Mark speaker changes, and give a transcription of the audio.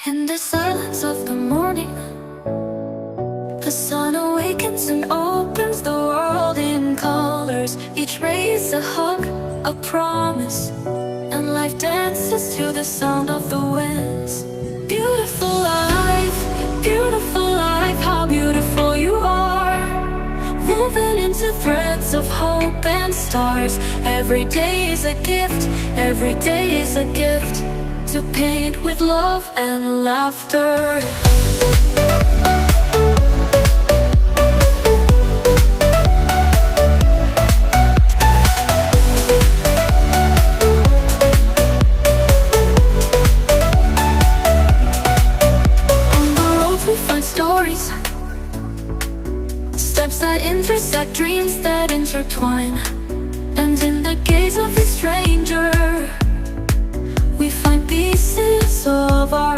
Speaker 1: In the silence of the morning, the sun awakens and opens the world in colors. Each ray is a hug, a promise, and life dances to the sound of the winds. Beautiful life, how beautiful you are. Woven into threads of hope and stars. Every day is a gift, every day is a gift, to paint with love and laughter. On the road we find stories, steps that intersect, dreams that intertwine. And in the gaze of a stranger, we find pieces of our